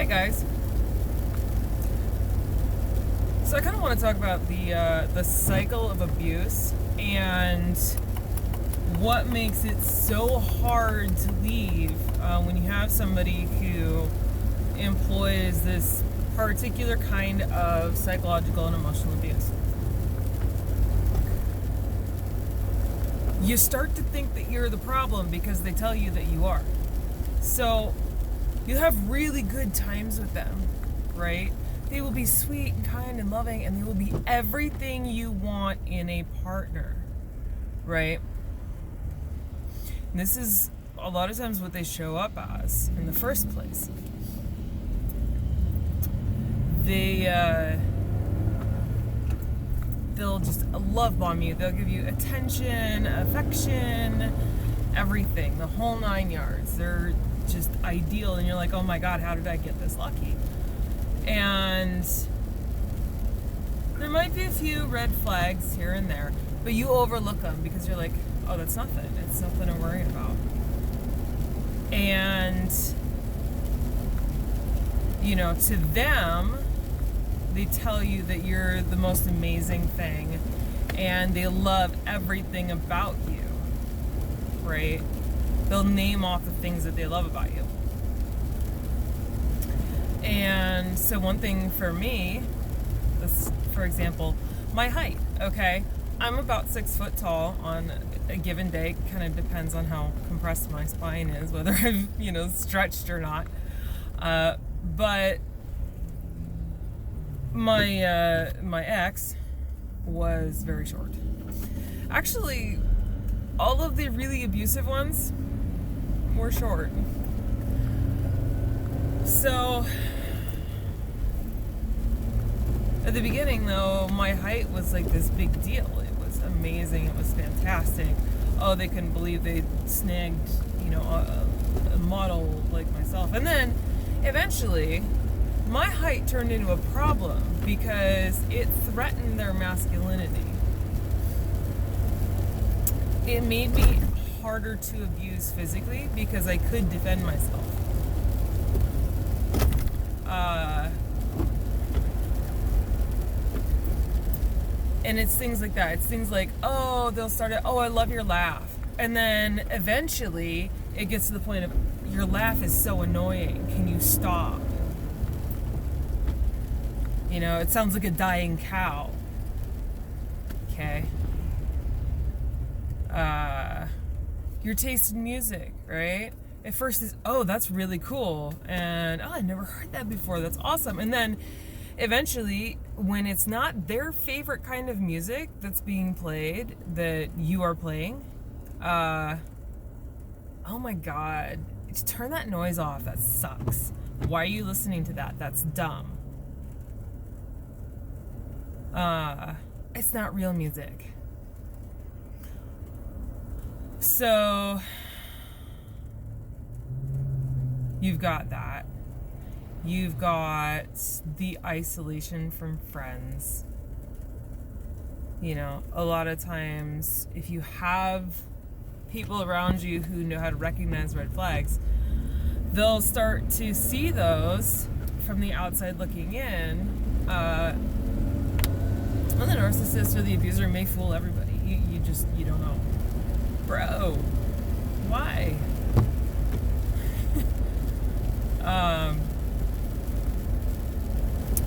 Hi guys. So I kind of want to talk about the cycle of abuse and what makes it so hard to leave when you have somebody who employs this particular kind of psychological and emotional abuse. You start to think that you're the problem because they tell you that you are. So you have really good times with them, right? They will be sweet and kind and loving, and they will be everything you want in a partner, right? And this is a lot of times what they show up as in the first place. They'll just love bomb you. They'll give you attention, affection, everything, the whole 9 yards. They're just ideal, and you're like, oh my god, how did I get this lucky? And there might be a few red flags here and there, but you overlook them because you're like, oh, that's nothing. It's nothing to worry about. And to them, they tell you that you're the most amazing thing, and they love everything about you, right? They'll name off the things that they love about you. And so one thing for me, this, for example, my height, okay? I'm about 6 foot tall on a given day. Kind of depends on how compressed my spine is, whether I've, stretched or not. But my ex was very short. Actually, all of the really abusive ones were short. So at the beginning, though, my height was like this big deal. It was amazing. It was fantastic. Oh, they couldn't believe they snagged, a model like myself. And then eventually, my height turned into a problem because it threatened their masculinity. It made me harder to abuse physically because I could defend myself. And it's things like that. It's things like, oh, they'll start it, oh, I love your laugh. And then eventually it gets to the point of, your laugh is so annoying. Can you stop? It sounds like a dying cow. Okay. Your taste in music, right? At first is, oh, that's really cool. And, oh, I never heard that before. That's awesome. And then eventually, when it's not their favorite kind of music that's being played, that you are playing, oh my god, turn that noise off. That sucks. Why are you listening to that? That's dumb. It's not real music. So you've got that. You've got the isolation from friends. A lot of times, if you have people around you who know how to recognize red flags, they'll start to see those from the outside looking in. And the narcissist or the abuser may fool everybody. You don't know. Bro, why?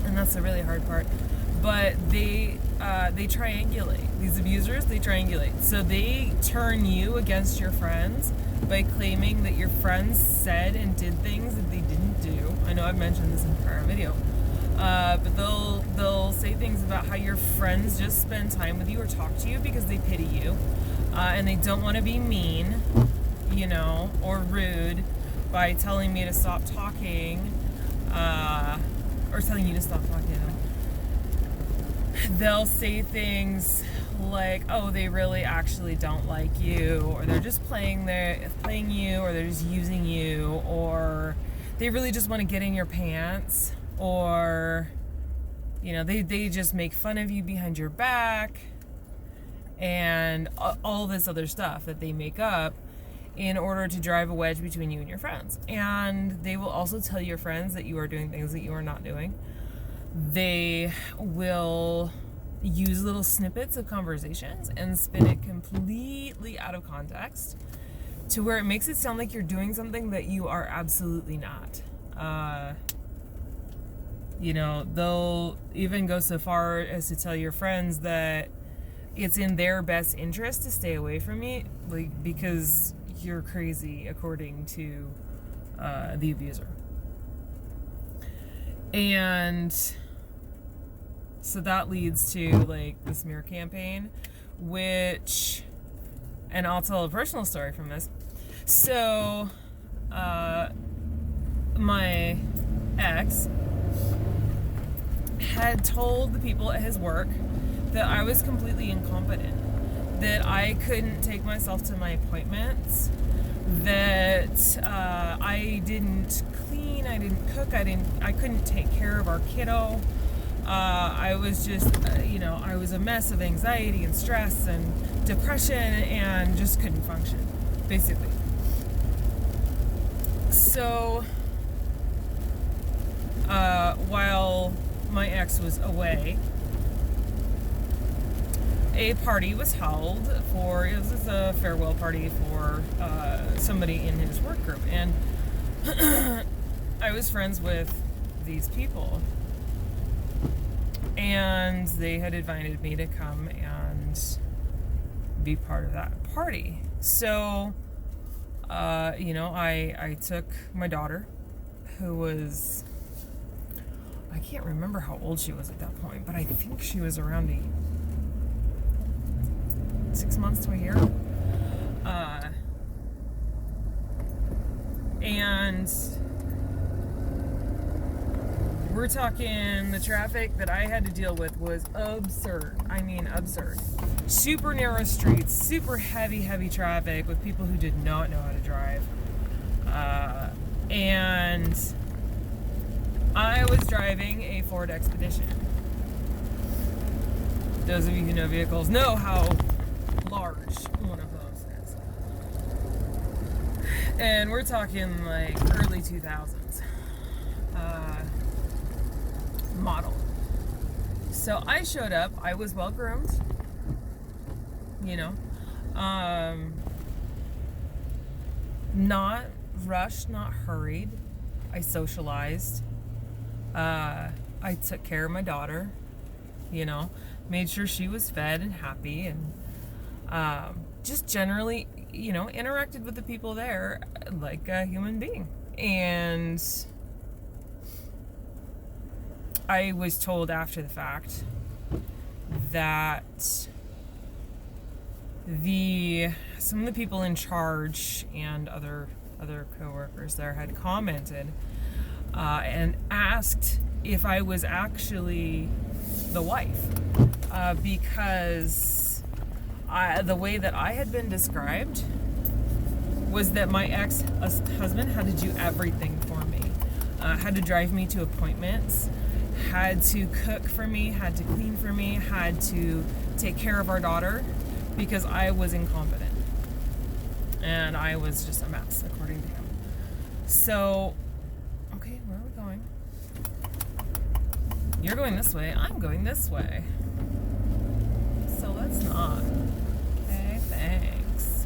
And that's the really hard part. But they triangulate. These abusers, they triangulate. So they turn you against your friends by claiming that your friends said and did things that they didn't do. I know I've mentioned this in a prior video. But they'll say things about how your friends just spend time with you or talk to you because they pity you. And they don't want to be mean, or rude by telling me to stop talking, or telling you to stop talking to them. They'll say things like, oh, they really actually don't like you, or they're just playing you, or they're just using you, or they really just want to get in your pants, or they just make fun of you behind your back, and all this other stuff that they make up. in order to drive a wedge between you and your friends. And they will also tell your friends that you are doing things that you are not doing. They will use little snippets of conversations and spin it completely out of context to where it makes it sound like you're doing something that you are absolutely not. They'll even go so far as to tell your friends that it's in their best interest to stay away from me, because you're crazy, according to the abuser. And so that leads to the smear campaign, and I'll tell a personal story from this. So, my ex had told the people at his work that I was completely incompetent, that I couldn't take myself to my appointments, that I didn't clean, I didn't cook, I couldn't take care of our kiddo. I was just, I was a mess of anxiety and stress and depression and just couldn't function, basically. So, while my ex was away, a party was held it was a farewell party for somebody in his work group. And I was friends with these people. And they had invited me to come and be part of that party. So, I took my daughter, who was, I can't remember how old she was at that point, but I think she was around 6 months to a year. And we're talking, the traffic that I had to deal with was absurd. I mean, absurd. Super narrow streets, super heavy traffic with people who did not know how to drive. And I was driving a Ford Expedition. Those of you who know vehicles know how large one of those is. And we're talking early 2000s. Model. So I showed up. I was well groomed, not rushed, not hurried. I socialized. I took care of my daughter, made sure she was fed and happy, and just generally, interacted with the people there like a human being. And I was told after the fact that some of the people in charge and other coworkers there had commented and asked if I was actually the wife, because the way that I had been described was that my ex-husband had to do everything for me, had to drive me to appointments, had to cook for me, had to clean for me, had to take care of our daughter, because I was incompetent. And I was just a mess, according to him. So, okay, where are we going? You're going this way, I'm going this way. So let's not. Okay, thanks.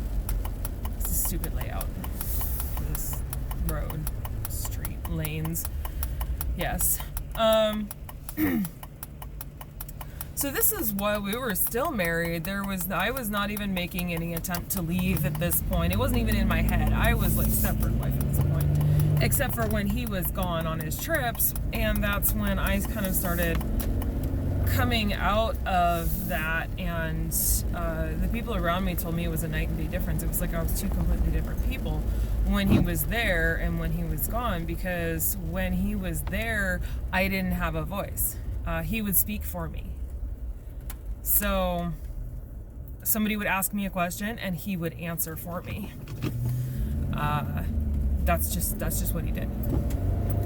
It's a stupid layout for this road, street, lanes. Yes. So this is while we were still married. I was not even making any attempt to leave at this point. It wasn't even in my head. I was separate wife at this point, except for when he was gone on his trips, and that's when I kind of started coming out of that. And the people around me told me it was a night and day difference. It was like I was two completely different people when he was there and when he was gone, because when he was there, I didn't have a voice. He would speak for me. So somebody would ask me a question and he would answer for me. That's just what he did.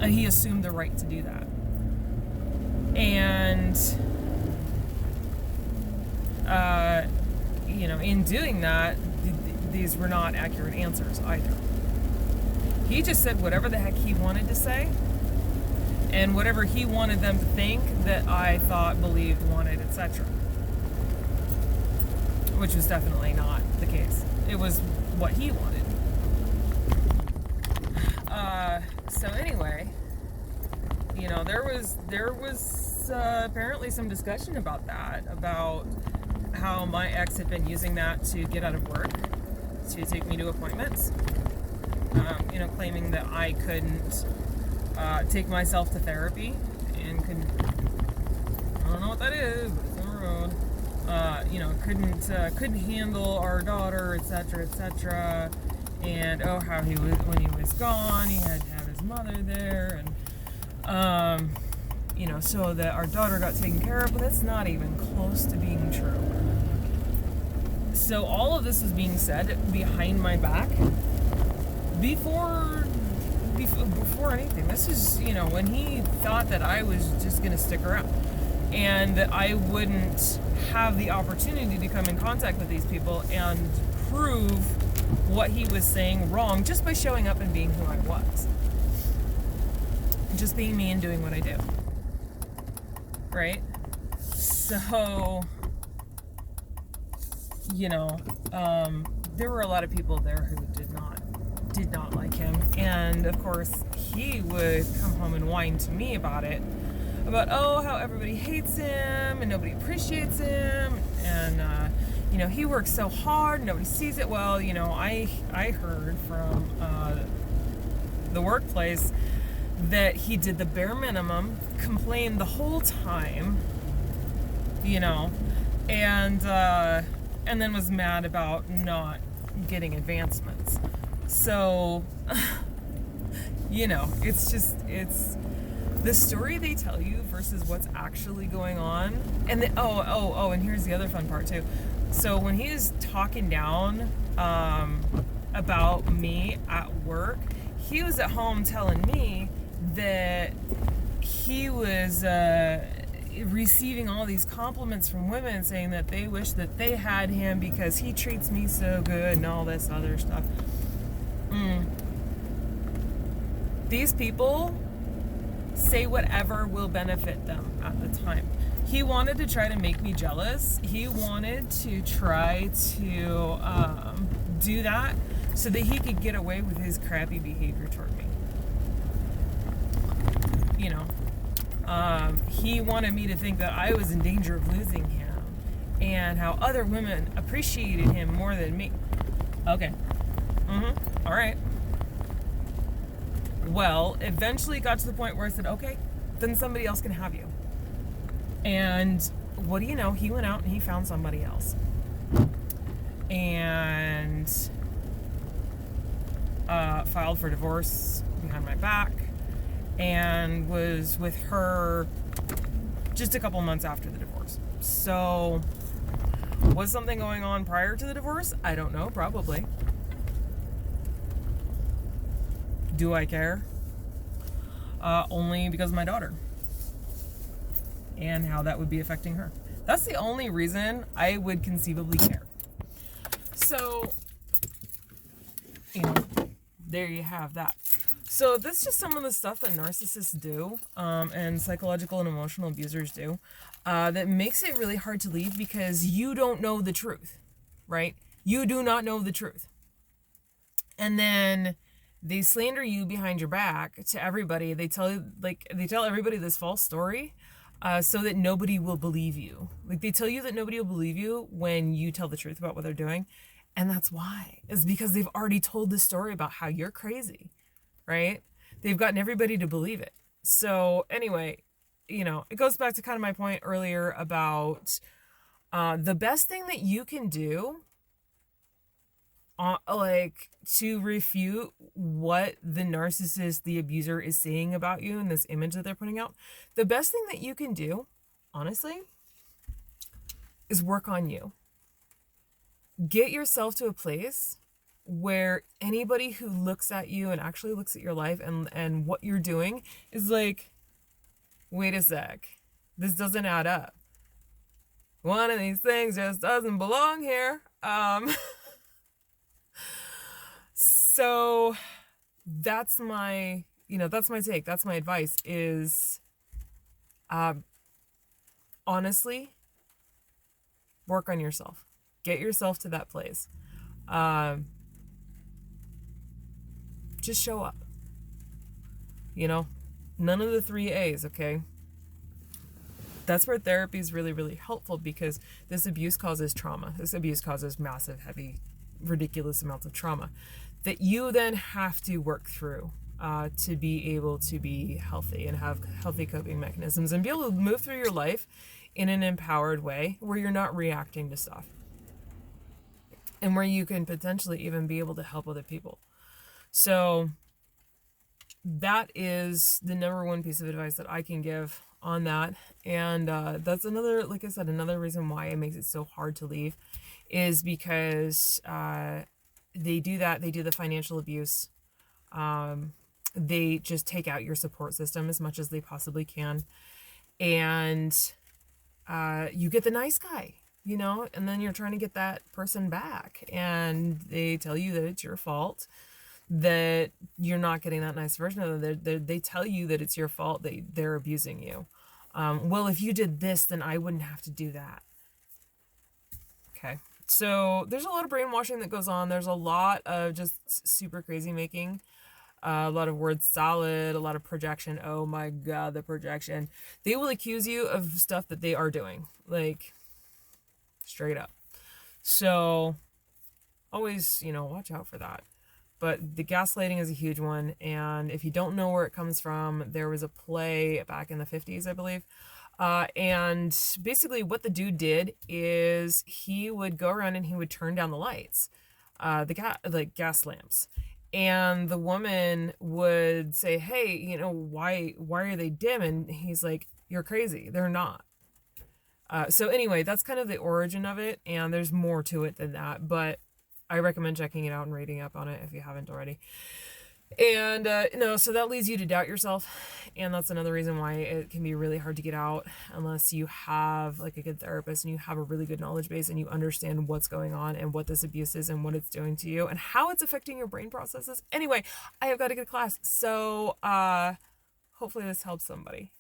And he assumed the right to do that. And in doing that, these were not accurate answers either. He just said whatever the heck he wanted to say, and whatever he wanted them to think that I thought, believed, wanted, etc. Which was definitely not the case. It was what he wanted. So anyway, you know, there was apparently some discussion about that, about how my ex had been using that to get out of work, to take me to appointments. You know, claiming that I couldn't take myself to therapy and couldn't, I don't know what that is, but it's on the road. You know, couldn't handle our daughter, etc., etc. And how he was, when he was gone, he had to have his mother there, and you know, so that our daughter got taken care of. But that's not even close to being true. So all of this is being said behind my back before anything. This is, you know, when he thought that I was just going to stick around and that I wouldn't have the opportunity to come in contact with these people and prove what he was saying wrong just by showing up and being who I was. Just being me and doing what I do. Right? So, you know, there were a lot of people there who did not like him, and of course he would come home and whine to me about it, about how everybody hates him and nobody appreciates him, and you know, he works so hard, nobody sees it. Well, you know, I heard from the workplace that he did the bare minimum, complained the whole time, you know, and then was mad about not getting advancements. So, you know, it's the story they tell you versus what's actually going on. And then, and here's the other fun part too. So when he was talking down about me at work, he was at home telling me that he was receiving all these compliments from women saying that they wish that they had him because he treats me so good and all this other stuff. These people say whatever will benefit them at the time. He wanted to try to make me jealous. He wanted to try to do that so that he could get away with his crappy behavior toward me. You know, he wanted me to think that I was in danger of losing him and how other women appreciated him more than me. Okay. All right. Well, eventually it got to the point where I said, okay, then somebody else can have you. And what do you know? He went out and he found somebody else. And filed for divorce behind my back and was with her just a couple months after the divorce. So, was something going on prior to the divorce? I don't know, probably. Do I care? Only because of my daughter and how that would be affecting her. That's the only reason I would conceivably care. So, you know, there you have that. So that's just some of the stuff that narcissists do, and psychological and emotional abusers do, that makes it really hard to leave because you don't know the truth, right? You do not know the truth. And then they slander you behind your back to everybody. They tell everybody this false story, so that nobody will believe you. Like, they tell you that nobody will believe you when you tell the truth about what they're doing. And that's why. It's because they've already told the story about how you're crazy, right? They've gotten everybody to believe it. So anyway, you know, it goes back to kind of my point earlier about the best thing that you can do, to refute what the narcissist, the abuser, is saying about you and this image that they're putting out. The best thing that you can do, honestly, is work on you. Get yourself to a place where anybody who looks at you and actually looks at your life and what you're doing is like, wait a sec, this doesn't add up. One of these things just doesn't belong here. So that's my, that's my take. That's my advice is, honestly, work on yourself. Get yourself to that place. Um, just show up. You know, none of the three A's, okay? That's where therapy is really, really helpful because this abuse causes trauma. This abuse causes massive, heavy, ridiculous amounts of trauma that you then have to work through to be able to be healthy and have healthy coping mechanisms and be able to move through your life in an empowered way where you're not reacting to stuff and where you can potentially even be able to help other people. So that is the number one piece of advice that I can give on that. And that's another, like I said, another reason why it makes it so hard to leave is because they do that. They do the financial abuse. They just take out your support system as much as they possibly can. And you get the nice guy, and then you're trying to get that person back. And they tell you that it's your fault, that you're not getting that nice version of them. They tell you that it's your fault, they're abusing you. Well, if you did this, then I wouldn't have to do that. Okay. So there's a lot of brainwashing that goes on. There's a lot of just super crazy making. A lot of word salad, a lot of projection. Oh my God, the projection. They will accuse you of stuff that they are doing. Like, straight up. So always, watch out for that. But the gaslighting is a huge one. And if you don't know where it comes from, there was a play back in the 50s, I believe. And basically what the dude did is he would go around and he would turn down the lights, like gas lamps. And the woman would say, hey, why are they dim? And he's like, you're crazy. They're not. So anyway, that's kind of the origin of it. And there's more to it than that. But I recommend checking it out and reading up on it if you haven't already. And, so that leads you to doubt yourself. And that's another reason why it can be really hard to get out unless you have like a good therapist and you have a really good knowledge base and you understand what's going on and what this abuse is and what it's doing to you and how it's affecting your brain processes. Anyway, I have got to get to class. So, hopefully this helps somebody.